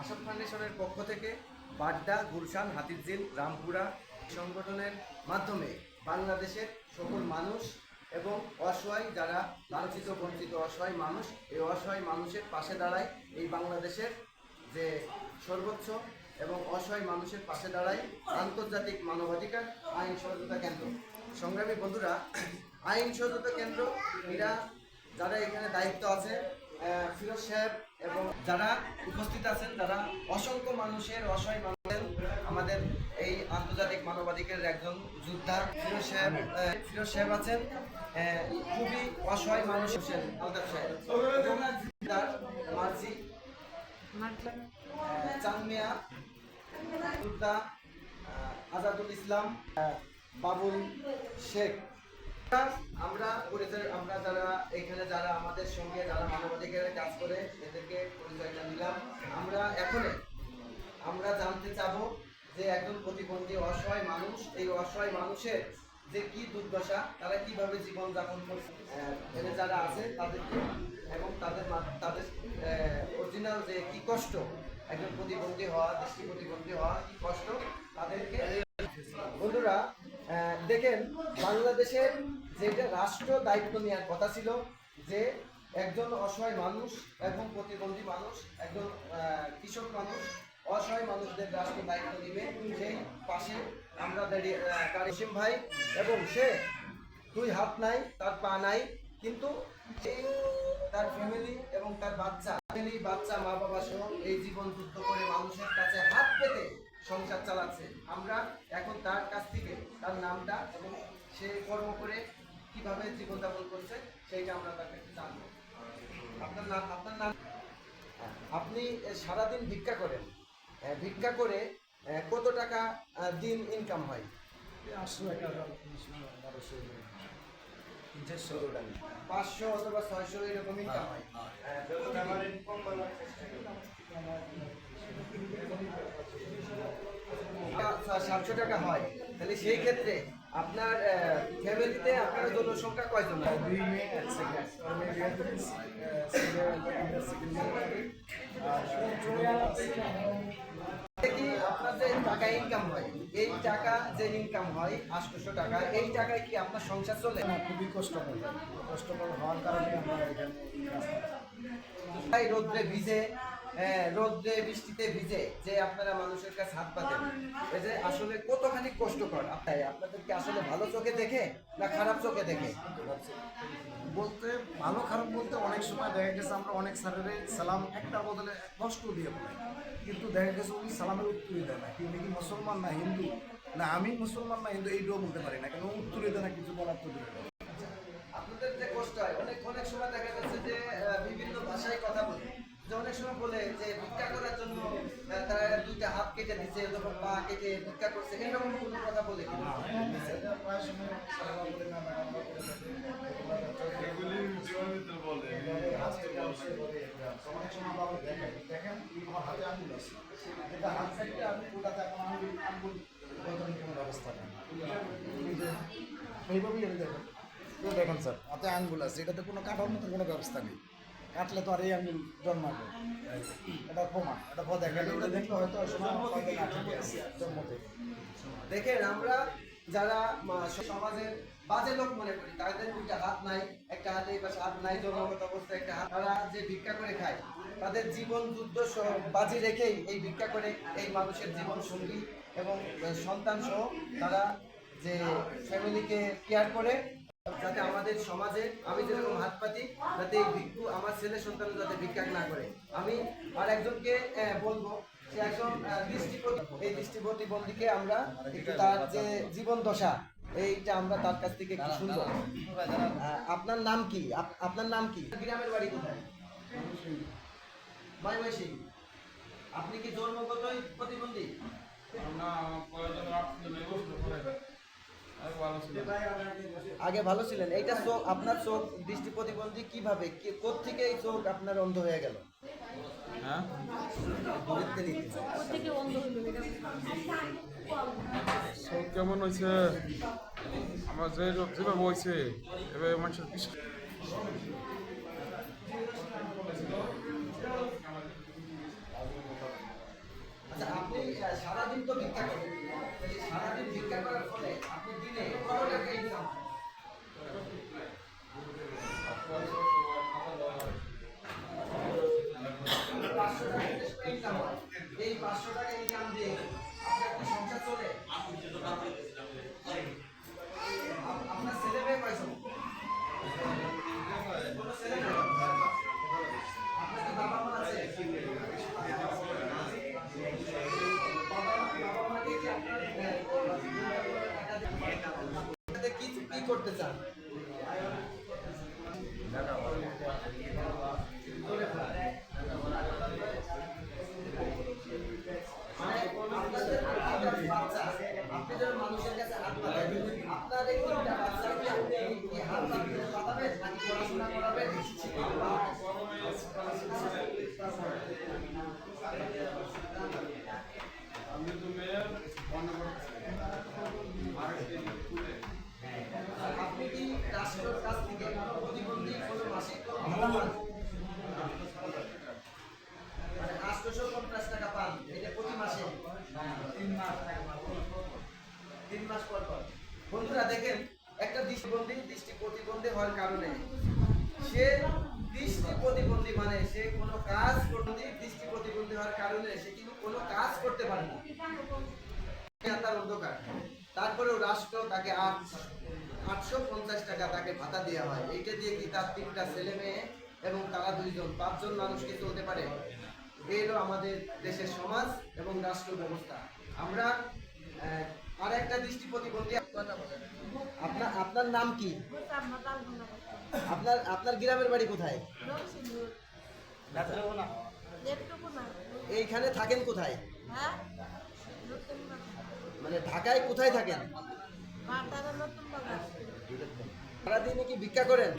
আশাব ফাউন্ডেশনের পক্ষ থেকে বাড্ডা, গুলশান, হাতিরঝিল, রামপুরা সংগঠনের মাধ্যমে বাংলাদেশের সকল মানুষ এবং অসহায় যারা লাঞ্ছিত বঞ্চিত অসহায় মানুষ, এই অসহায় মানুষের পাশে দাঁড়ায় এই বাংলাদেশের যে সর্বোচ্চ এবং অসহায় মানুষের পাশে দাঁড়ায় আন্তর্জাতিক মানবাধিকার আইন সহযোগিতা কেন্দ্র। সংগ্রামী বন্ধুরা, আইন সহযোগিতা কেন্দ্র এরা যারা এখানে দায়িত্ব আছে, ফিরোজ সাহেব এবং যারা উপস্থিত আছেন, যারা অসংখ্য মানুষের অসহায় মানুষের আমাদের এই আন্তর্জাতিক মানবাধিকারের একজন যোদ্ধা ফিরোজ সাহেব আছেন, খুবই অসহায় মানুষ আছেন আলতাফ সাহেব, মার্জি, চানমিয়া যোদ্ধা, আজাদুল ইসলাম, বাবুল শেখ। আমরা যারা এখানে যারা আমাদের সঙ্গে যারা মানবাধিকারের কাজ করে এদেরকে পরিচয়টা দিলাম। আমরা জানতে চাবো যে একজন প্রতিবন্ধী অসহায় মানুষ, এই অসহায় মানুষের যে কি দুর্দশা, তারা কিভাবে জীবনযাপন করছে, এখানে যারা আছে তাদেরকে এবং তাদের অরিজিনাল যে কি কষ্ট একজন প্রতিবন্ধী হওয়া, দৃষ্টি প্রতিবন্ধী হওয়া কি কষ্ট তাদেরকে। বন্ধুরা দেখেন, বাংলাদেশের যেটা রাষ্ট্র দায়িত্ব নেওয়ার কথা ছিল যে একজন অসহায় মানুষ এবং প্রতিবন্ধী মানুষ, একজন কৃষক মানুষ, অসহায় মানুষদের রাষ্ট্র দায়িত্ব নিবে, সেই পাশে আমরা দাঁড়িয়ে কারিম ভাই, এবং সে দুই হাত নাই, তার পা নাই, কিন্তু তার ফ্যামিলি এবং তার বাচ্চা মা বাবা সহ এই জীবন যুদ্ধ করে মানুষের কাছে হাত পেতে সংসার চালাচ্ছে। আমরা এখন তার কাছ থেকে তার নামটা এবং সে কর্ম করে কিভাবে জীবনযাপন করছে সেইটা আমরা তার কাছে জানবো। আপনার নাম? আপনি সারাদিন ভিক্ষা করেন, ভিক্ষা করে কত টাকা দিন ইনকাম হয়? 500 অথবা 600 এরকম ইনকাম হয়। 700 টাকা হয়। তাহলে সেই ক্ষেত্রে আপনার ফ্যামিলিতে আপনার জনসংখ্যা কয়জন? 2 মেয়ে, 1 ছেলে। আপনার যে টাকা ইনকাম হয়, এই টাকা যে ইনকাম হয় 800 টাকা, এই টাকায় কি আপনার সংসার চলে? না, খুবই কষ্টকর হওয়ার কারণে আমরা এখানে রোদ্রে ভিজে, রোদ্রে বৃষ্টিতে ভিজে যে আপনারা মানুষের কাছে হাত পাতেন, এই যে আসলে কতখানি কষ্টকর। আপনাদেরকে আসলে ভালো চোখে দেখে না খারাপ চোখে দেখে? বলতে ভালো খারাপ বলতে অনেক সময় দেখা গেছে আমরা অনেক স্যারের সালাম একটা বদলে 10টো দিয়ে বলি, কিন্তু দেখা গেছে উনি সালামের উত্তরই দেয় না। উনি কি মুসলমান না হিন্দু, না আমি মুসলমান না হিন্দু এইটাও বলতে পারি না, কেন উত্তরই দেয় না, কিছু বলার তো দিতে পারে। আপনাদের যে কষ্ট হয়, অনেক সময় দেখা যাচ্ছে যে বিভিন্ন ভাষায় কথা বলে, যে অনেক সময় বলে যে ভিক্ষা করার জন্য তারা 2টা হাত কেটে দিচ্ছে, তখন পা কেটে ভিক্ষা করছে, এরকম কোনো কথা বলে কিনা? প্রায় সময় অনেক সময় বাবা দেখেন আমার হাতে আঙুল আছে, যেটা হাত সাইডে আমি ওটাতে এখন আঙুল কোনো ব্যবস্থা নেই, এইভাবেই আমি দেখেন দেখেন স্যার হাতে আঙুল আছে, এটাতে কোনো কাটার মতো কোনো ব্যবস্থা নেই, কাটলে তো আর এই আঙুল জন্মাবে, এটা প্রমাণ, এটা দেখেন, এটা দেখলে হয়তো জন্ম থেকে। দেখেন, আমরা যারা সমাজের বাজে লোক মনে করি, তাদের 2টা হাত নাই, একটা হাতে এই পাশে হাত নাই, জন্মগত অবস্থায় একটা হাত, তারা যে ভিক্ষা করে খায়, তাদের জীবন যুদ্ধ বাজি রেখেই এই ভিক্ষা করে এই মানুষের জীবন সঙ্গী এবং সন্তান সহ তারা যে ফ্যামিলিকে কেয়ার করে, যাতে আমাদের সমাজে আমি যেরকম হাত পাতি, যাতে এই ভিক্ষু আমার ছেলে সন্তান যাতে ভিক্ষা না করে। আমি আর একজনকে বলবো, সে একজন এই দৃষ্টি প্রতিবন্ধীকে আমরা একটু তার যে জীবন দশা এইটা আমরা তার কাছ থেকে একটু শুনবো। আপনার নাম কি? আপনার নাম কি? গ্রামের বাড়ি কোথায়? মাইমাইসিং। আপনি কি জন্মগতই প্রতিবন্ধী? আগে ভালো ছিলেন। এইটা চোখ, আপনার চোখ দৃষ্টি প্রতিবন্ধী কিভাবে, কোত্থেকে এই চোখ আপনার অন্ধ হয়ে গেল? হ্যাঁ, চোখ কেমন হয়েছে আমার যে যেভাবে হয়েছে এবার মানুষের 500 টাকা ইনকাম হয়, এই 500 টাকা ইনকাম দিয়ে আপনার কি সংসার চলে? আপনার ছেলে মেয়ে কয়জন? কোনো ছেলে মেয়ে? আপনার কি বাবা মা আছে? বাবা মাকে কি আপনার এটাতে কি কি করতে চান? মানে আপনাদের প্রতিটা বাচ্চা, আপনি যখন মানুষের কাছে হাত পাতেন, আপনার এই তিনটা বাচ্চাকে আপনি কি হাত পাতাবেন নাকি পড়াশোনা করাবেন? আমি তো মেয়ের বন্ধ আর আপনি কি রাষ্ট্রের কাছ থেকে প্রতিবন্ধী কোনো মাসিক কোনো ভাতা পান? মানে 850 টাকা পান, এটা প্রতি মাসে 3 মাস পর পর। বন্ধুরা দেখেন, একটা দৃষ্টি প্রতিবন্ধী হওয়ার কারণে সে দৃষ্টি প্রতিবন্ধী মানে সে কোনো কাজ করতে, দৃষ্টি প্রতিবন্ধী হওয়ার কারণে সে কিন্তু কোনো কাজ করতে পারে না, তার অন্ধকার। তারপরেও রাষ্ট্র তাকে 850 টাকা তাকে ভাতা দেওয়া হয়। এইটা দিয়ে কি তার 3টা ছেলে মেয়ে এবং তারা 2জন 5জন মানুষকে চলতে পারে? এই হলো আমাদের দেশের সমাজ এবং রাষ্ট্র ব্যবস্থা। আমরা আর একটা দৃষ্টি প্রতিবন্ধী আপনার আপনার নাম কি? আপনার গ্রামের বাড়ি কোথায়? এইখানে থাকেন কোথায়? মানে ঢাকায় কোথায় থাকেন? সারাদিনে কি ভিক্ষা করেন?